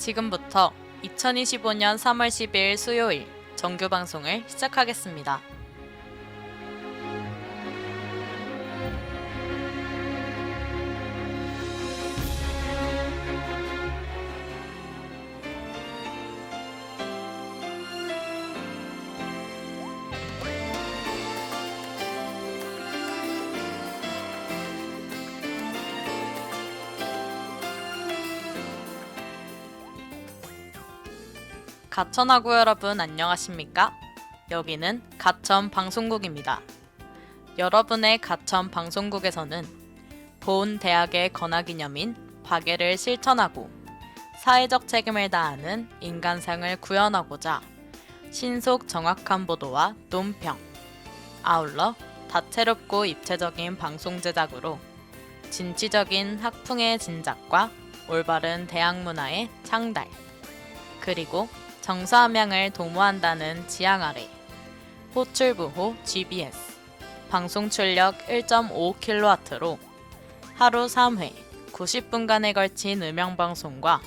지금부터 2025년 3월 12일 수요일 정규 방송을 시작하겠습니다. 가천하고 여러분 안녕하십니까? 여기는 가천 방송국입니다. 여러분의 가천 방송국에서는 본 대학의 건화기념인 박애를 실천하고 사회적 책임을 다하는 인간상을 구현하고자 신속 정확한 보도와 논평, 아울러 다채롭고 입체적인 방송 제작으로 진취적인 학풍의 진작과 올바른 대학 문화의 창달, 그리고 정서함양을 도모한다는 지향 아래 호출부호 GBS 방송 출력 1.5kW로 하루 3회 90분간에 걸친 음영방송과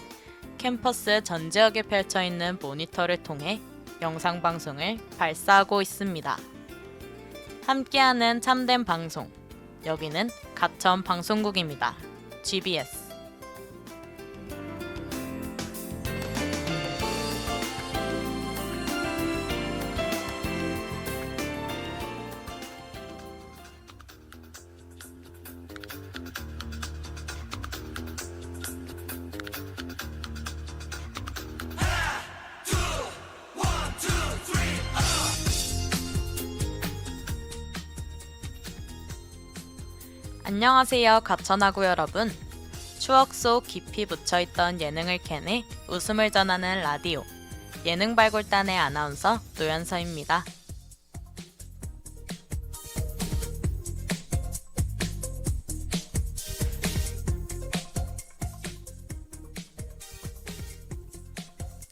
캠퍼스 전 지역에 펼쳐있는 모니터를 통해 영상방송을 발사하고 있습니다. 함께하는 참된 방송, 여기는 가천 방송국입니다. GBS. 안녕하세요 가천하고 여러분. 추억 속 깊이 묻혀있던 예능을 캐내 웃음을 전하는 라디오 예능 발굴단의 아나운서 노현서입니다.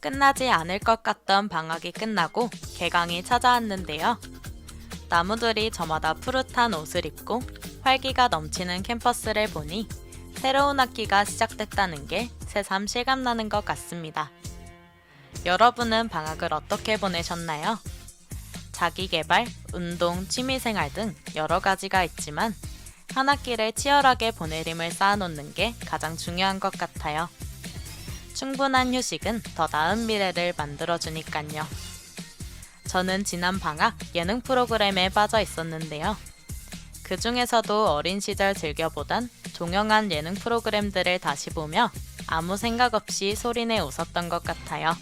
끝나지 않을 것 같던 방학이 끝나고 개강이 찾아왔는데요. 나무들이 저마다 푸릇한 옷을 입고 활기가 넘치는 캠퍼스를 보니 새로운 학기가 시작됐다는 게 새삼 실감나는 것 같습니다. 여러분은 방학을 어떻게 보내셨나요? 자기개발, 운동, 취미생활 등 여러 가지가 있지만 한 학기를 치열하게 보낼 힘을 쌓아놓는 게 가장 중요한 것 같아요. 충분한 휴식은 더 나은 미래를 만들어주니깐요. 저는 지난 방학 예능 프로그램에 빠져 있었는데요. 그 중에서도 어린 시절 즐겨보던 동영한 예능 프로그램들을 다시 보며 아무 생각 없이 소리내 웃었던 것 같아요.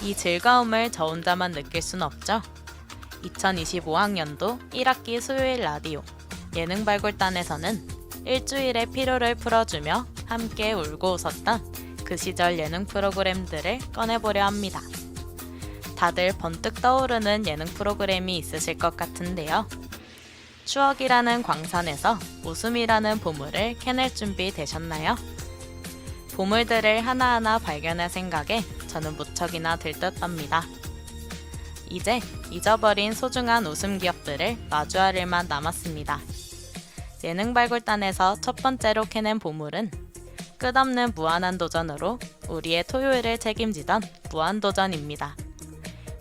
이 즐거움을 저 혼자만 느낄 순 없죠. 2025학년도 1학기 수요일 라디오 예능 발굴단에서는 일주일의 피로를 풀어주며 함께 울고 웃었던 그 시절 예능 프로그램들을 꺼내보려 합니다. 다들 번뜩 떠오르는 예능 프로그램이 있으실 것 같은데요. 추억이라는 광산에서 웃음이라는 보물을 캐낼 준비 되셨나요? 보물들을 하나하나 발견할 생각에 저는 무척이나 들떴답니다. 이제 잊어버린 소중한 웃음 기억들을 마주할 일만 남았습니다. 예능 발굴단에서 첫 번째로 캐낸 보물은 끝없는 무한한 도전으로 우리의 토요일을 책임지던 무한도전입니다.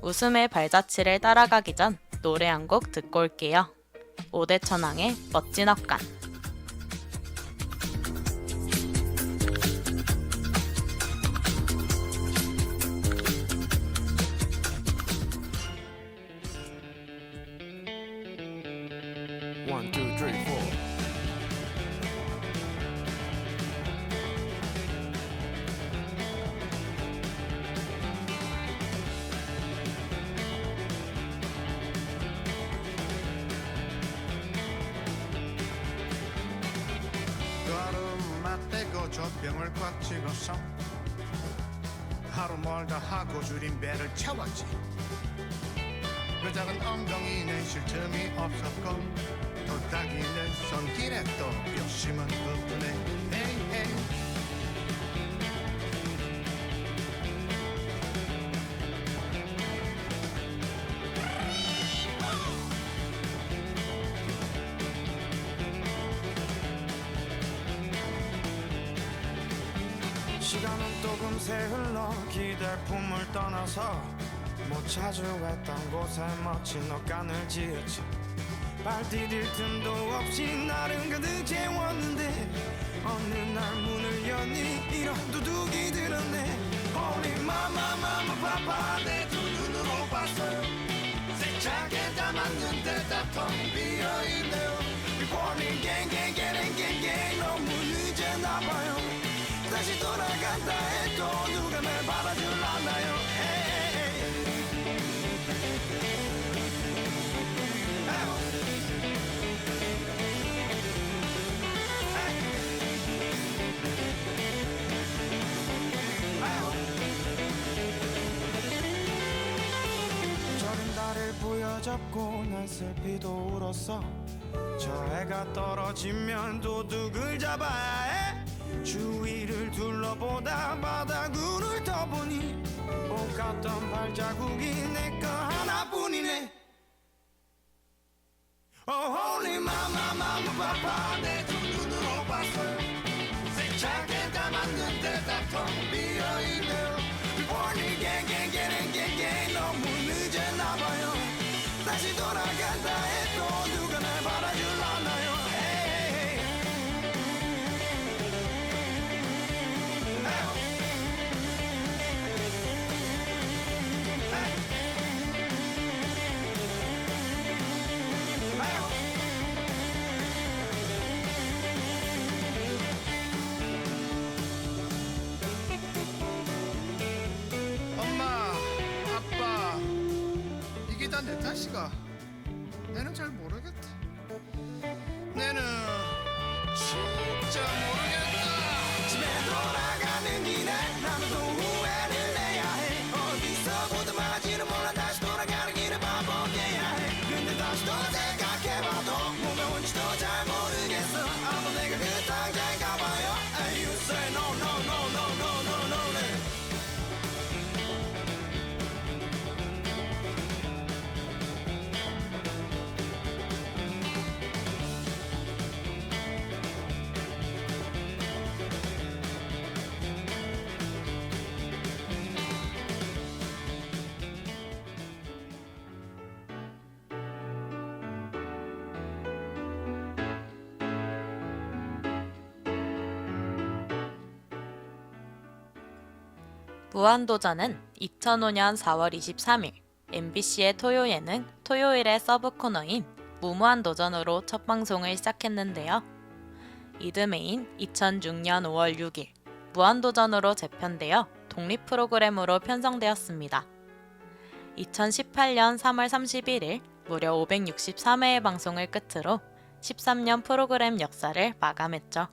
웃음의 발자취를 따라가기 전 노래 한 곡 듣고 올게요. 오대천왕의 멋진 업간. One, two, three, four. 젖병을 꽉 찍어서 하루 멀다 하고 줄인 배를 채웠지. 그 작은 엉덩이는 쉴 틈이 없었고 도닥이는 손길에 또 욕심은 그뿐에 헤이 헤이. 시간은 또 금세 흘러 기댈 품을 떠나서 못 찾아왔던 곳에 멋진 옷간을 지었지. 발 디딜 틈도 없이 나를 가득 채웠는데 어느 날 문을 여니 이런 도둑이 들었네. Holy mama mama papa 내 두 눈으로 봤어요. 세차게 담았는데 다 텅 비어있네요. Reporting gang gang gang gang gang 너무 늦었나봐요. 다시 돌아간다 해도 누가 날 받아줄라나요. 저린 달을 부여잡고 난 슬피도 울었어. 저 해가 떨어지면 도둑을 잡아야 해. 주위를 둘러보다 바다구를 떠보니 못 갔던 발자국이 내 거 하나뿐이네. Oh holy mama mama papa 내 두 눈으로 봤어요. 세차게 담았는데 다 텅 비어있네요. Reporting gang gang gang gang gang 너무 늦었나봐요. 다시 돌아간다 해도 누가 날 받아줄라나요. 엄마, 아빠, 이게 다 내 탓이가? 내는 잘 모르겠다. 내는 진짜 모르겠다. 집에 돌아가는 길에 나는 또 후회를 내야 해. 어디서 보든 말하지는 몰라 다시 돌아가는 길을 반복해야 해. 근데 다시 또 생각해봐도 몸에 온지도 잘 모르겠어. 아마 내가 그 당장에 가봐요. And you say no no no no no no no no. 무한도전은 2005년 4월 23일 MBC의 토요 예능 토요일의 서브 코너인 무무한도전으로 첫 방송을 시작했는데요. 이듬해인 2006년 5월 6일 무한도전으로 재편되어 독립 프로그램으로 편성되었습니다. 2018년 3월 31일 무려 563회의 방송을 끝으로 13년 프로그램 역사를 마감했죠.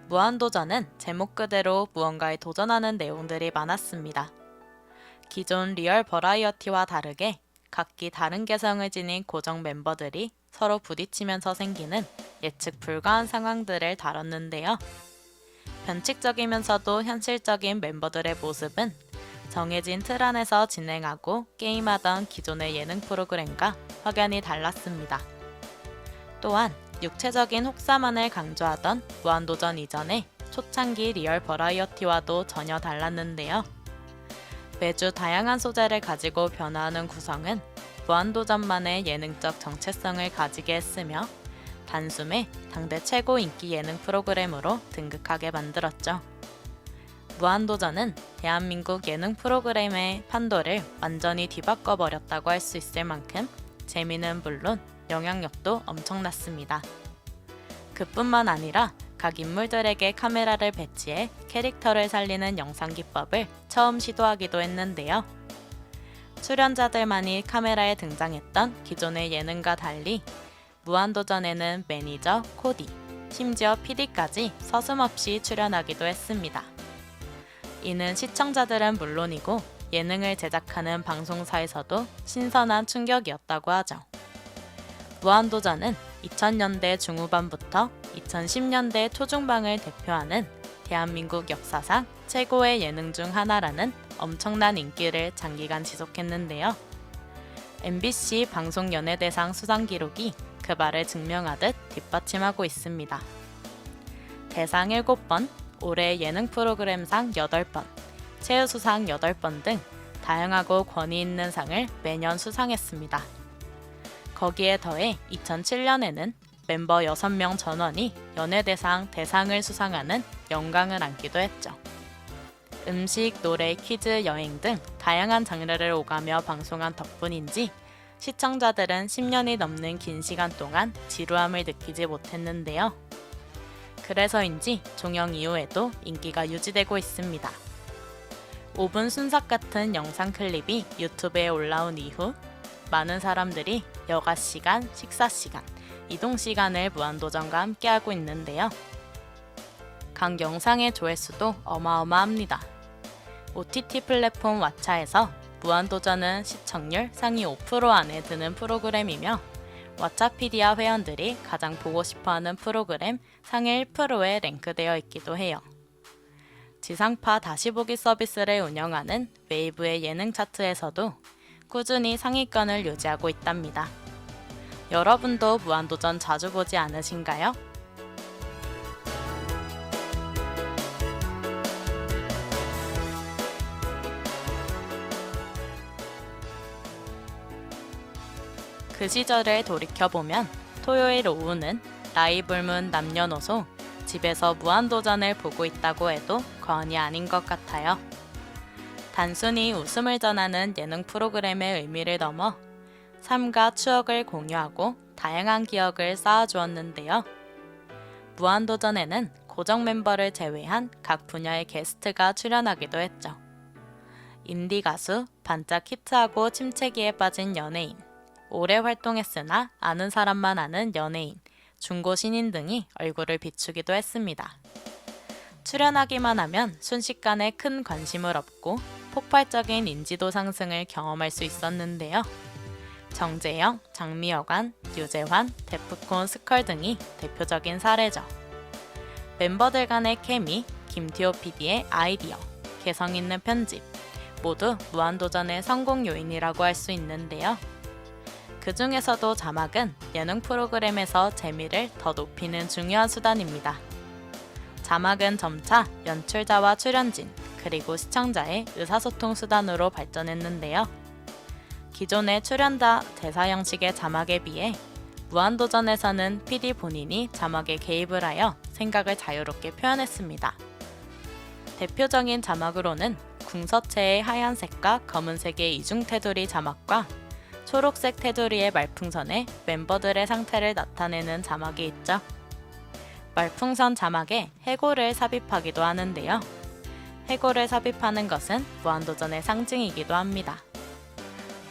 무한도전은 제목 그대로 무언가에 도전하는 내용들이 많았습니다. 기존 리얼 버라이어티와 다르게 각기 다른 개성을 지닌 고정 멤버들이 서로 부딪히면서 생기는 예측 불가한 상황들을 다뤘는데요. 변칙적이면서도 현실적인 멤버들의 모습은 정해진 틀 안에서 진행하고 게임하던 기존의 예능 프로그램과 확연히 달랐습니다. 또한 육체적인 혹사만을 강조하던 무한도전 이전의 초창기 리얼 버라이어티와도 전혀 달랐는데요. 매주 다양한 소재를 가지고 변화하는 구성은 무한도전만의 예능적 정체성을 가지게 했으며 단숨에 당대 최고 인기 예능 프로그램으로 등극하게 만들었죠. 무한도전은 대한민국 예능 프로그램의 판도를 완전히 뒤바꿔버렸다고 할 수 있을 만큼 재미는 물론 영향력도 엄청났습니다. 그뿐만 아니라 각 인물들에게 카메라를 배치해 캐릭터를 살리는 영상 기법을 처음 시도하기도 했는데요. 출연자들만이 카메라에 등장했던 기존의 예능과 달리 무한도전에는 매니저, 코디, 심지어 PD까지 서슴없이 출연하기도 했습니다. 이는 시청자들은 물론이고 예능을 제작하는 방송사에서도 신선한 충격이었다고 하죠. 무한도전은 2000년대 중후반부터 2010년대 초중반을 대표하는 대한민국 역사상 최고의 예능 중 하나라는 엄청난 인기를 장기간 지속했는데요. MBC 방송연예대상 수상 기록이 그 말을 증명하듯 뒷받침하고 있습니다. 대상 7번, 올해 예능 프로그램상 8번, 최우수상 8번 등 다양하고 권위 있는 상을 매년 수상했습니다. 거기에 더해 2007년에는 멤버 6명 전원이 연예대상 대상을 수상하는 영광을 안기도 했죠. 음식, 노래, 퀴즈, 여행 등 다양한 장르를 오가며 방송한 덕분인지 시청자들은 10년이 넘는 긴 시간 동안 지루함을 느끼지 못했는데요. 그래서인지 종영 이후에도 인기가 유지되고 있습니다. 5분 순삭 같은 영상 클립이 유튜브에 올라온 이후 많은 사람들이 여가 시간, 식사 시간, 이동 시간을 무한도전과 함께하고 있는데요. 각 영상의 조회수도 어마어마합니다. OTT 플랫폼 왓챠에서 무한도전은 시청률 상위 5% 안에 드는 프로그램이며 왓챠피디아 회원들이 가장 보고 싶어하는 프로그램 상위 1%에 랭크되어 있기도 해요. 지상파 다시보기 서비스를 운영하는 웨이브의 예능 차트에서도 꾸준히 상위권을 유지하고 있답니다. 여러분도 무한도전 자주 보지 않으신가요? 그 시절을 돌이켜보면 토요일 오후는 라이블문 남녀노소 집에서 무한도전을 보고 있다고 해도 과언이 아닌 것 같아요. 단순히 웃음을 전하는 예능 프로그램의 의미를 넘어 삶과 추억을 공유하고 다양한 기억을 쌓아주었는데요. 무한도전에는 고정 멤버를 제외한 각 분야의 게스트가 출연하기도 했죠. 인디 가수, 반짝 히트하고 침체기에 빠진 연예인, 오래 활동했으나 아는 사람만 아는 연예인, 중고 신인 등이 얼굴을 비추기도 했습니다. 출연하기만 하면 순식간에 큰 관심을 얻고 폭발적인 인지도 상승을 경험할 수 있었는데요. 정재영, 장미여관, 유재환, 데프콘, 스컬 등이 대표적인 사례죠. 멤버들 간의 케미, 김티오 PD의 아이디어, 개성 있는 편집, 모두 무한도전의 성공 요인이라고 할 수 있는데요. 그 중에서도 자막은 예능 프로그램에서 재미를 더 높이는 중요한 수단입니다. 자막은 점차 연출자와 출연진, 그리고 시청자의 의사소통 수단으로 발전했는데요. 기존의 출연자 대사 형식의 자막에 비해 무한도전에서는 PD 본인이 자막에 개입을 하여 생각을 자유롭게 표현했습니다. 대표적인 자막으로는 궁서체의 하얀색과 검은색의 이중 테두리 자막과 초록색 테두리의 말풍선에 멤버들의 상태를 나타내는 자막이 있죠. 말풍선 자막에 해골을 삽입하기도 하는데요. 해골을 삽입하는 것은 무한도전의 상징이기도 합니다.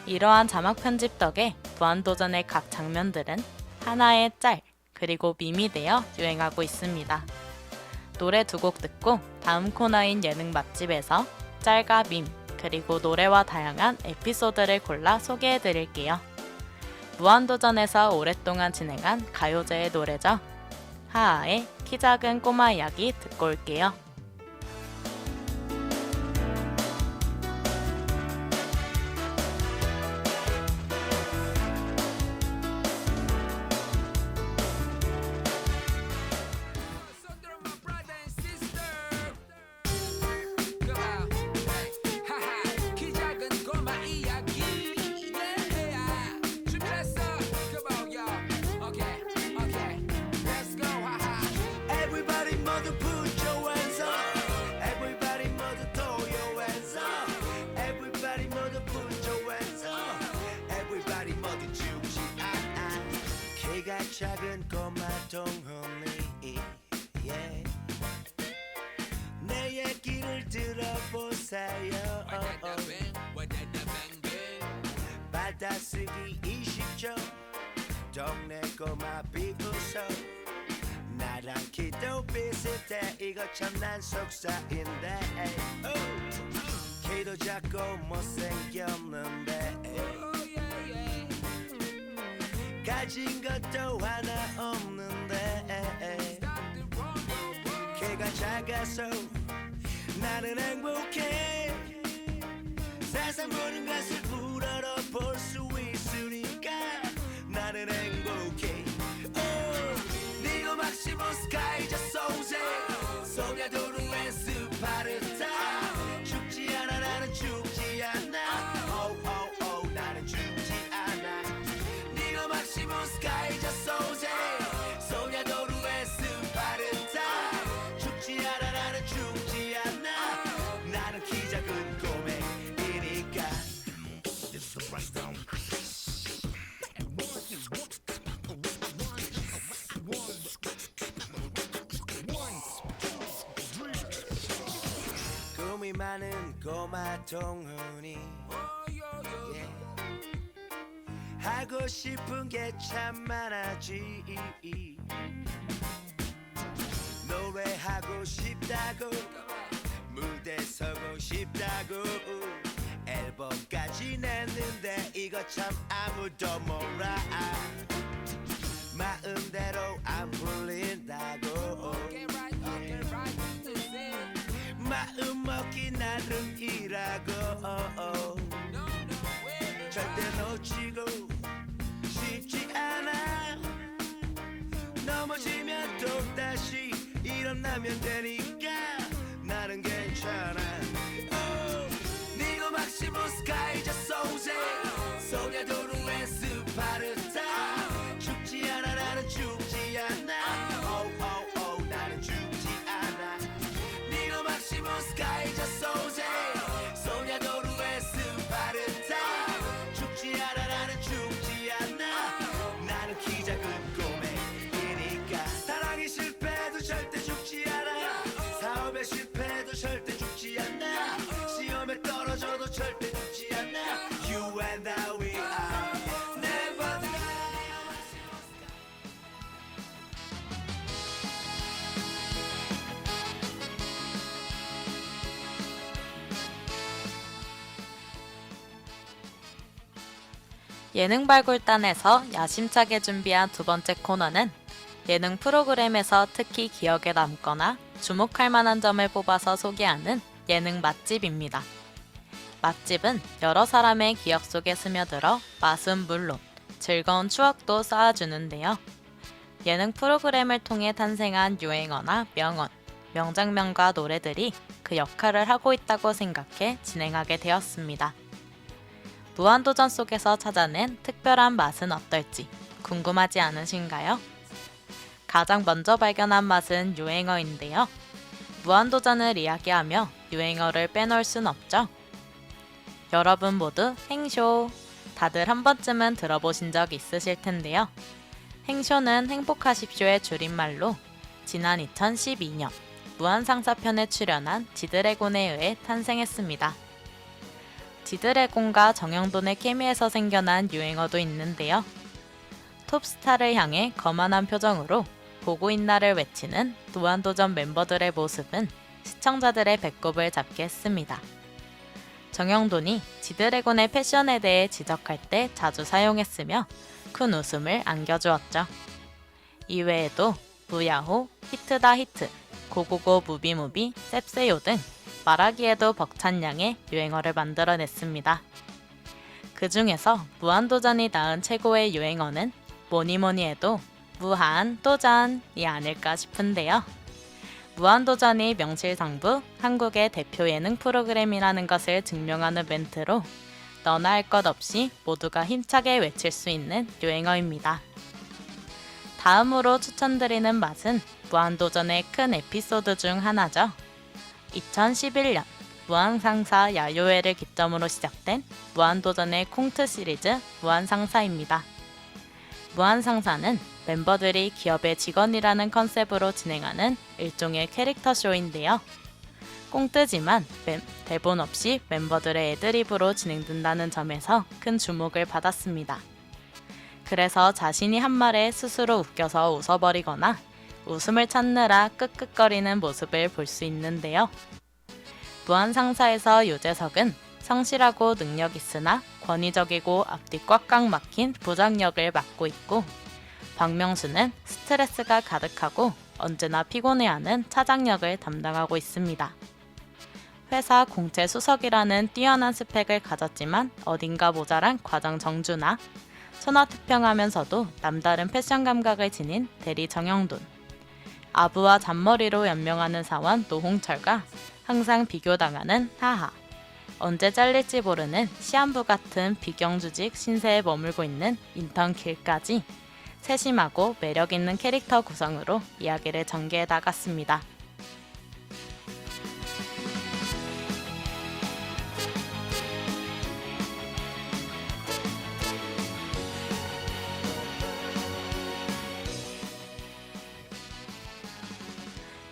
이러한 자막 편집 덕에 무한도전의 각 장면들은 하나의 짤, 그리고 밈이 되어 유행하고 있습니다. 노래 2곡 듣고 다음 코너인 예능 맛집에서 짤과 밈, 그리고 노래와 다양한 에피소드를 골라 소개해드릴게요. 무한도전에서 오랫동안 진행한 가요제의 노래죠. 하하의 키 작은 꼬마 이야기 듣고 올게요. Everybody mother put your hands up. Everybody mother throw your hands up. Everybody mother put your hands up. Everybody mother 죽지 않아. 키가 작은 꼬마 동훈이 yeah. 내 얘기를 들어보세요. 받아쓰기 20초. 동네 꼬마 비웃어. 나랑 키도 비슷해. 이거 참난 속사인데 키도 작고 못생겼는데 가진 것도 하나 없는데 키가 작아서 나는 행복해. 세상 모든 것을 우러러 볼 수 있으니까 나는 행복해. 네가 막시모 스카이 저 소세 소녀들은 나는 꼬마 동훈이 yeah. 하고 싶은 게 참 많아지 노래하고 싶다고 무대 서고 싶다고 앨범까지 냈는데 이거 참 아무도 몰라 마음대로 안 풀린다고 마음 먹기 나름이라고 절대 놓치고 싶지 않아 넘어지면 또다시 일어나면 되니까 나는 괜찮아 니고 막시무스 가이자 소세 소녀도루의 스파르타 죽지 않아 나는 죽지 않아 오오오 나는 죽지 않아 니고 막시무스 가이자 소세 소녀도루의 스파르타 죽지 않아 나는 죽지 않아 나는 키 작은 꼬맹이니까 사랑이 실패해도 절대 죽지 않아 사업에 실패해도 절대 죽지 않아 시험에 떨어져도 절대 죽지 않아 You and I we are never die 예능 발굴단에서 야심차게 준비한 두 번째 코너는 예능 프로그램에서 특히 기억에 남거나 주목할 만한 점을 뽑아서 소개하는 예능 맛집입니다. 맛집은 여러 사람의 기억 속에 스며들어 맛은 물론 즐거운 추억도 쌓아주는데요. 예능 프로그램을 통해 탄생한 유행어나 명언, 명장면과 노래들이 그 역할을 하고 있다고 생각해 진행하게 되었습니다. 무한도전 속에서 찾아낸 특별한 맛은 어떨지 궁금하지 않으신가요? 가장 먼저 발견한 맛은 유행어인데요. 무한도전을 이야기하며 유행어를 빼놓을 순 없죠. 여러분 모두 행쇼! 다들 한 번쯤은 들어보신 적 있으실 텐데요. 행쇼는 행복하십쇼의 줄임말로 지난 2012년 무한상사편에 출연한 지드래곤에 의해 탄생했습니다. 지드래곤과 정영돈의 케미에서 생겨난 유행어도 있는데요. 톱스타를 향해 거만한 표정으로 보고 있나를 외치는 무한도전 멤버들의 모습은 시청자들의 배꼽을 잡게 했습니다. 정영돈이 지드래곤의 패션에 대해 지적할 때 자주 사용했으며 큰 웃음을 안겨주었죠. 이외에도 무야호, 히트다 히트, 고고고 무비무비, 셉세요 등 말하기에도 벅찬 양의 유행어를 만들어냈습니다. 그 중에서 무한도전이 낳은 최고의 유행어는 뭐니뭐니 해도 무한도전이 아닐까 싶은데요. 무한도전이 명실상부 한국의 대표 예능 프로그램이라는 것을 증명하는 멘트로 너나 할 것 없이 모두가 힘차게 외칠 수 있는 유행어입니다. 다음으로 추천드리는 맛은 무한도전의 큰 에피소드 중 하나죠. 2011년 무한상사 야요회를 기점으로 시작된 무한도전의 콩트 시리즈 무한상사입니다. 무한상사는 멤버들이 기업의 직원이라는 컨셉으로 진행하는 일종의 캐릭터 쇼인데요. 꽁뜨지만 대본 없이 멤버들의 애드립으로 진행된다는 점에서 큰 주목을 받았습니다. 그래서 자신이 한 말에 스스로 웃겨서 웃어버리거나 웃음을 찾느라 끄끄거리는 모습을 볼 수 있는데요. 무한상사에서 유재석은 성실하고 능력 있으나 권위적이고 앞뒤 꽉꽉 막힌 부장 역을 맡고 있고, 박명수는 스트레스가 가득하고 언제나 피곤해하는 차장 역을 담당하고 있습니다. 회사 공채 수석이라는 뛰어난 스펙을 가졌지만 어딘가 모자란 과장 정준하, 천하태평하면서도 남다른 패션 감각을 지닌 대리 정영돈, 아부와 잔머리로 연명하는 사원 노홍철과 항상 비교당하는 하하, 언제 잘릴지 모르는 시한부 같은 비경주직 신세에 머물고 있는 인턴 길까지 세심하고 매력있는 캐릭터 구성으로 이야기를 전개해 나갔습니다.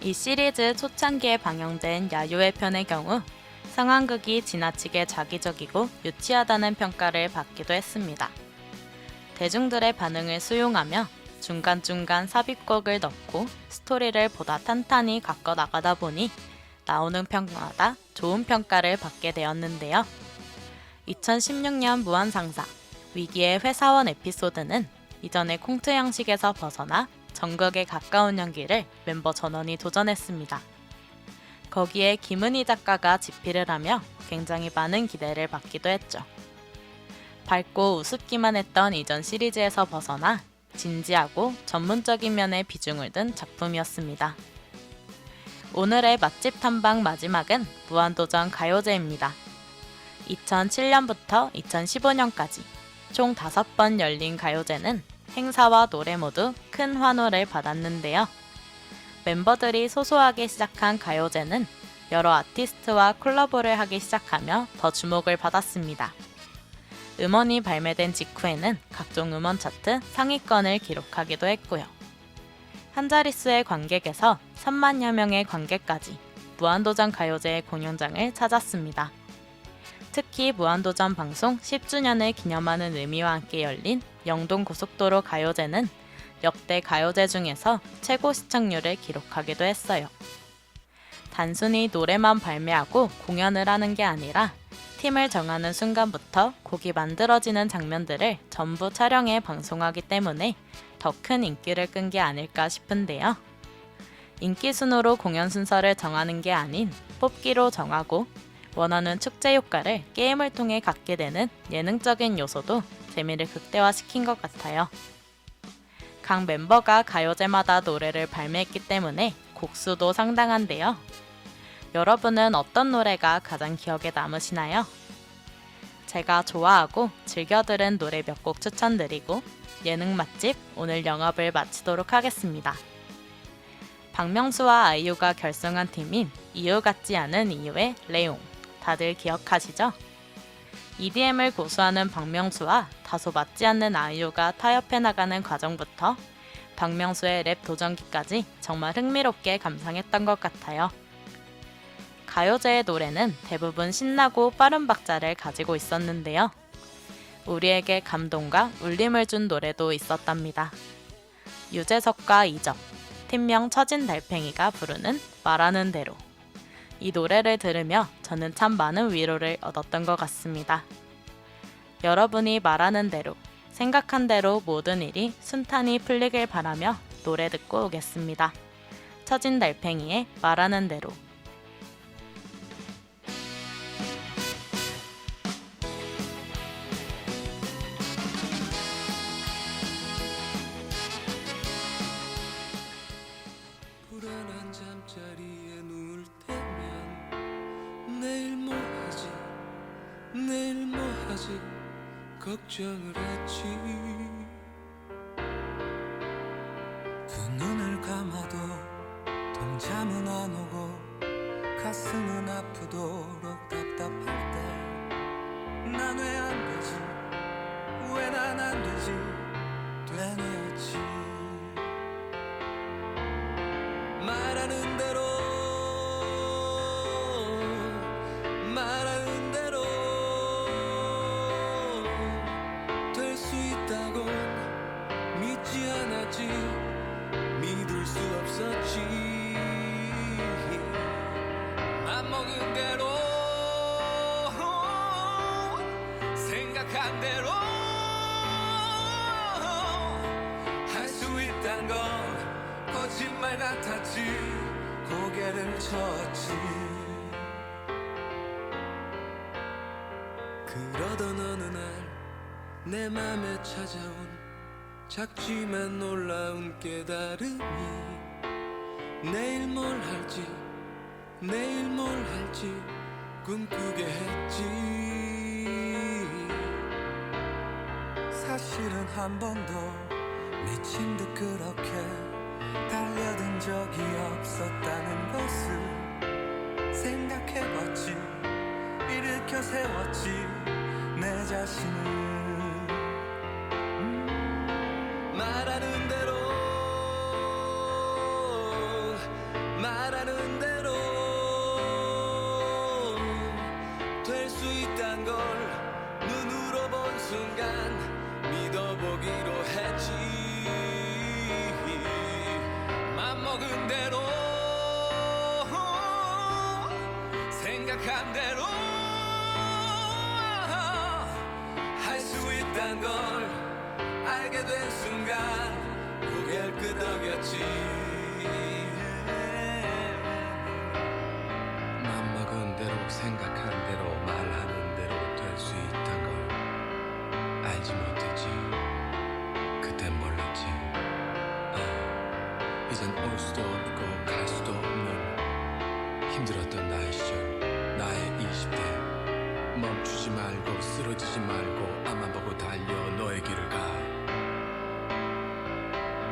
이 시리즈 초창기에 방영된 야요회 편의 경우 상황극이 지나치게 자기적이고 유치하다는 평가를 받기도 했습니다. 대중들의 반응을 수용하며 중간중간 삽입곡을 넣고 스토리를 보다 탄탄히 가꿔 나가다 보니 나오는 평마다 좋은 평가를 받게 되었는데요. 2016년 무한상사 위기의 회사원 에피소드는 이전의 콩트 형식에서 벗어나 정극에 가까운 연기를 멤버 전원이 도전했습니다. 거기에 김은희 작가가 집필을 하며 굉장히 많은 기대를 받기도 했죠. 밝고 우습기만 했던 이전 시리즈에서 벗어나 진지하고 전문적인 면에 비중을 둔 작품이었습니다. 오늘의 맛집 탐방 마지막은 무한도전 가요제입니다. 2007년부터 2015년까지 총 5번 열린 가요제는 행사와 노래 모두 큰 환호를 받았는데요. 멤버들이 소소하게 시작한 가요제는 여러 아티스트와 콜라보를 하기 시작하며 더 주목을 받았습니다. 음원이 발매된 직후에는 각종 음원 차트 상위권을 기록하기도 했고요. 한 자릿수의 관객에서 3만여 명의 관객까지 무한도전 가요제의 공연장을 찾았습니다. 특히 무한도전 방송 10주년을 기념하는 의미와 함께 열린 영동고속도로 가요제는 역대 가요제 중에서 최고 시청률을 기록하기도 했어요. 단순히 노래만 발매하고 공연을 하는 게 아니라 팀을 정하는 순간부터 곡이 만들어지는 장면들을 전부 촬영해 방송하기 때문에 더 큰 인기를 끈 게 아닐까 싶은데요. 인기 순으로 공연 순서를 정하는 게 아닌 뽑기로 정하고 원하는 축제 효과를 게임을 통해 갖게 되는 예능적인 요소도 재미를 극대화시킨 것 같아요. 각 멤버가 가요제마다 노래를 발매했기 때문에 곡수도 상당한데요. 여러분은 어떤 노래가 가장 기억에 남으시나요? 제가 좋아하고 즐겨 들은 노래 몇 곡 추천드리고 예능 맛집 오늘 영업을 마치도록 하겠습니다. 박명수와 아이유가 결성한 팀인 이유 같지 않은 이유의 레옹, 다들 기억하시죠? EDM을 고수하는 박명수와 다소 맞지 않는 아이유가 타협해 나가는 과정부터 박명수의 랩 도전기까지 정말 흥미롭게 감상했던 것 같아요. 가요제의 노래는 대부분 신나고 빠른 박자를 가지고 있었는데요. 우리에게 감동과 울림을 준 노래도 있었답니다. 유재석과 이적, 팀명 처진 달팽이가 부르는 말하는 대로. 이 노래를 들으며 저는 참 많은 위로를 얻었던 것 같습니다. 여러분이 말하는 대로, 생각한 대로 모든 일이 순탄히 풀리길 바라며 노래 듣고 오겠습니다. 처진 달팽이의 말하는 대로. 불안한 잠자리에 누울 때면 내일 뭐 하지 내일 뭐 하지 걱정을 했지. 두 눈을 감아도 동참은 안 오고 가슴은 아프도록 답답할 때 난 왜 안 되지 왜 난 안 되지 되뇌었지. 말하는 대로 말하는 대로 될 수 있다고 믿지 않았지 믿을 수 없었지. 맘먹은 대로 생각한 대로 할 수 있단 건 거짓말 같았지 고개를 쳤지. 그러던 어느 날 내 맘에 찾아온 작지만 놀라운 깨달음이 내일 뭘 할지 내일 뭘 할지 꿈꾸게 했지. 사실은 한 번도 미친 듯 그렇게 달려든 적이 없었다는 것을 생각해봤지. 일으켜 세웠지 내 자신을. 말하는 대로 말하는 대로 지켜보기로 했지. 맘먹은 대로 생각한 대로 할 수 있단 걸 알게 된 순간 고개를 끄덕였지. 맘먹은 대로 생각한 대로 말하는 대로 될 수 있단 걸 알지 못했지. 그땐 몰랐지. 이젠 올 수도 없고 갈 수도 없는 힘들었던 나의 시절, 나의 20대. 멈추지 말고 쓰러지지 말고 앞만 보고 달려 너의 길을 가.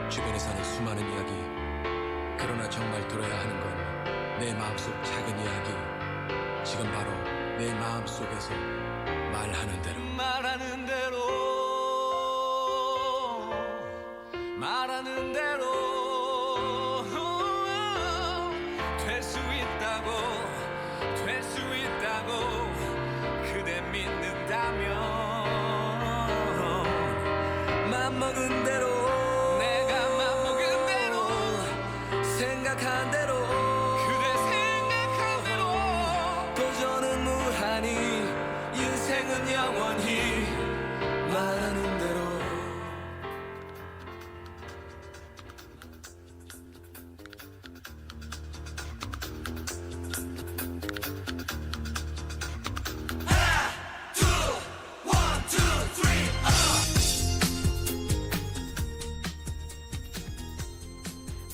주변에 사는 수많은 이야기, 그러나 정말 들어야 하는 건 내 마음속 작은 이야기. 지금 바로 내 마음속에서 말하는 대로 말하는 대로 말하는 대로 될 수 있다고 될 수 있다고 그대 믿는다면 맘먹은 대로 내가 맘먹은 대로 생각한 대로 그대 생각한 대로 도전은 무한히 인생은 영원히 말하는 대로.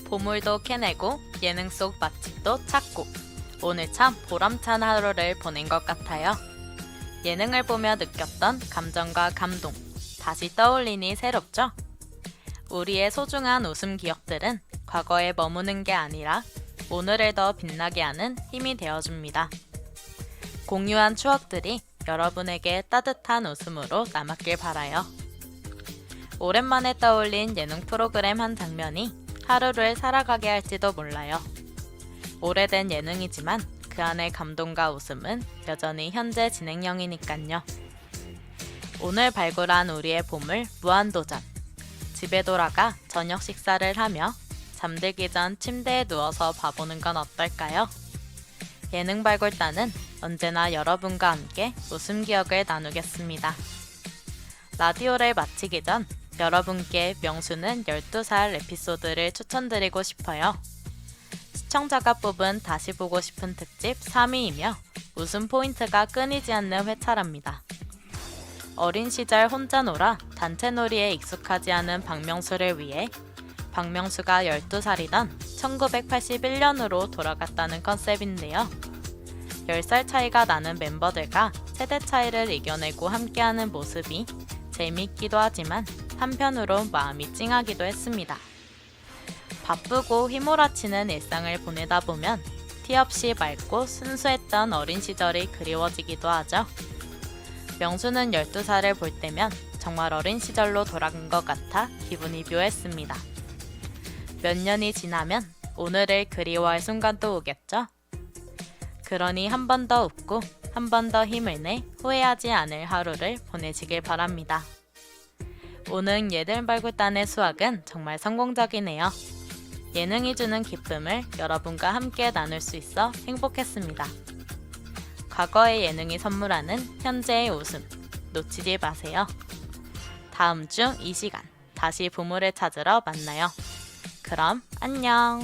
보물도 캐내고 예능 속 맛집도 찾고 오늘 참 보람찬 하루를 보낸 것 같아요. 예능을 보며 느꼈던 감정과 감동 다시 떠올리니 새롭죠? 우리의 소중한 웃음 기억들은 과거에 머무는 게 아니라 오늘을 더 빛나게 하는 힘이 되어줍니다. 공유한 추억들이 여러분에게 따뜻한 웃음으로 남았길 바라요. 오랜만에 떠올린 예능 프로그램 한 장면이 하루를 살아가게 할지도 몰라요. 오래된 예능이지만 그 안의 감동과 웃음은 여전히 현재 진행형이니깐요. 오늘 발굴한 우리의 보물 무한도전. 집에 돌아가 저녁 식사를 하며 잠들기 전 침대에 누워서 봐보는 건 어떨까요? 예능 발굴단은 언제나 여러분과 함께 웃음 기억을 나누겠습니다. 라디오를 마치기 전 여러분께 명수는 12살 에피소드를 추천드리고 싶어요. 시청자가 뽑은 다시 보고 싶은 특집 3위이며 웃음 포인트가 끊이지 않는 회차랍니다. 어린 시절 혼자 놀아 단체놀이에 익숙하지 않은 박명수를 위해 박명수가 12살이던 1981년으로 돌아갔다는 컨셉인데요. 10살 차이가 나는 멤버들과 세대 차이를 이겨내고 함께하는 모습이 재미있기도 하지만 한편으로 마음이 찡하기도 했습니다. 바쁘고 휘몰아치는 일상을 보내다 보면 티 없이 맑고 순수했던 어린 시절이 그리워지기도 하죠. 명수는 12살을 볼 때면 정말 어린 시절로 돌아간 것 같아 기분이 묘했습니다. 몇 년이 지나면 오늘을 그리워할 순간도 오겠죠? 그러니 한 번 더 웃고 한 번 더 힘을 내 후회하지 않을 하루를 보내시길 바랍니다. 오늘 예능 발굴단의 수학은 정말 성공적이네요. 예능이 주는 기쁨을 여러분과 함께 나눌 수 있어 행복했습니다. 과거의 예능이 선물하는 현재의 웃음 놓치지 마세요. 다음 주 이 시간 다시 보물을 찾으러 만나요. 그럼 안녕.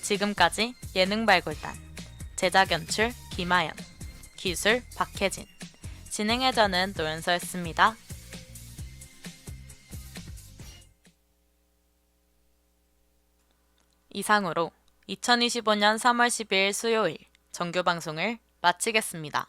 지금까지 예능 발굴단 제작 연출 김하연, 기술 박혜진, 진행해 저는 노연서였습니다. 이상으로 2025년 3월 12일 수요일 정규 방송을 마치겠습니다.